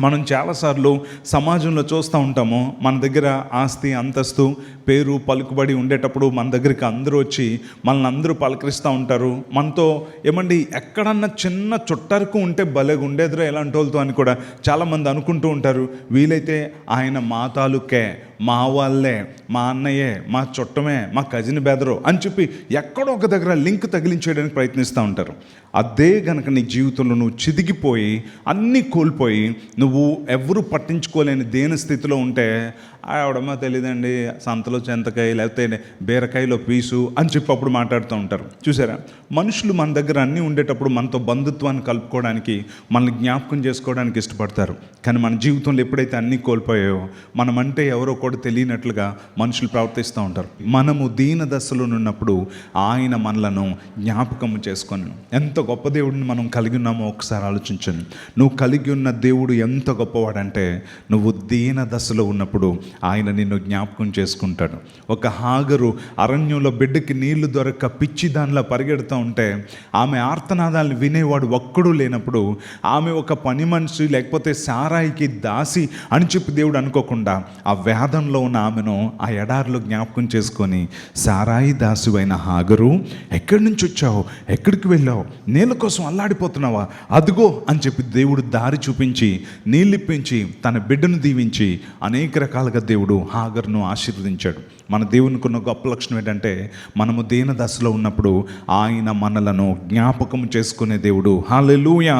మనం చాలాసార్లు సమాజంలో చూస్తూ ఉంటాము, మన దగ్గర ఆస్తి అంతస్తు పేరు పలుకుబడి ఉండేటప్పుడు మన దగ్గరికి అందరూ వచ్చి మనల్ని అందరూ పలకరిస్తూ ఉంటారు. మనతో ఏమండి ఎక్కడన్నా చిన్న చుట్టరకు ఉంటే భలేగా ఉండేదిరా ఎలాంటి వాళ్ళతో అని కూడా చాలామంది అనుకుంటూ ఉంటారు. వీలైతే ఆయన మా తాలూకే, మా వాళ్ళే, మా అన్నయ్యే, మా చుట్టమే, మా కజిన్ బెదరు అని చెప్పి ఎక్కడో ఒక దగ్గర లింక్ తగిలించేయడానికి ప్రయత్నిస్తూ ఉంటారు. అదే గనక నీ జీవితంలో నువ్వు చిదిగిపోయి అన్నీ కోల్పోయి నువ్వు ఎవరు పట్టించుకోలేని దేని స్థితిలో ఉంటే, ఆవిడమ్మా తెలియదండి సంతలో చెంతకాయ లేకపోతే బీరకాయలో పీసు అని చెప్పి అప్పుడు మాట్లాడుతూ ఉంటారు. చూసారా, మనుషులు మన దగ్గర అన్నీ ఉండేటప్పుడు మనతో బంధుత్వాన్ని కలుపుకోవడానికి, మనల్ని జ్ఞాపకం చేసుకోవడానికి ఇష్టపడతారు. కానీ మన జీవితంలో ఎప్పుడైతే అన్నీ కోల్పోయాయో, మనమంటే ఎవరో కూడా తెలియనట్లుగా మనుషులు ప్రవర్తిస్తూ ఉంటారు. మనము దీన దశలో ఉన్నప్పుడు ఆయన మనలను జ్ఞాపకం చేసుకొని, ఎంత గొప్ప దేవుడిని మనం కలిగి ఉన్నామో ఒకసారి ఆలోచించండి. నువ్వు కలిగి ఉన్న దేవుడు ఎంత గొప్పవాడంటే, నువ్వు దీన దశలో ఉన్నప్పుడు ఆయన నిన్ను జ్ఞాపకం చేసుకుంటాడు. ఒక హాగరు అరణ్యంలో బిడ్డకి నీళ్లు దొరక్క పిచ్చి దానిలో పరిగెడుతూ ఉంటే, ఆమె ఆర్తనాదాలను వినేవాడు ఒక్కడూ లేనప్పుడు, ఆమె ఒక పని మనిషి లేకపోతే సారాయికి దాసి అని చెప్పి దేవుడు అనుకోకుండా ఆ వేదంలో ఉన్న ఆమెను ఆ ఎడారిలో జ్ఞాపకం చేసుకొని, సారాయి దాసువైన హాగరు ఎక్కడి నుంచి వచ్చావు, ఎక్కడికి వెళ్ళావు, నీళ్ళ కోసం అల్లాడిపోతున్నావా, అదిగో అని చెప్పి దేవుడు దారి చూపించి నీళ్ళిప్పించి తన బిడ్డను దీవించి అనేక రకాలుగా దేవుడు హాగర్ను ఆశీర్వదించాడు. మన దేవునికి ఉన్న గొప్ప లక్షణం ఏంటంటే, మనము దీన దశలో ఉన్నప్పుడు ఆయన మనలను జ్ఞాపకం చేసుకునే దేవుడు. హల్లెలూయా.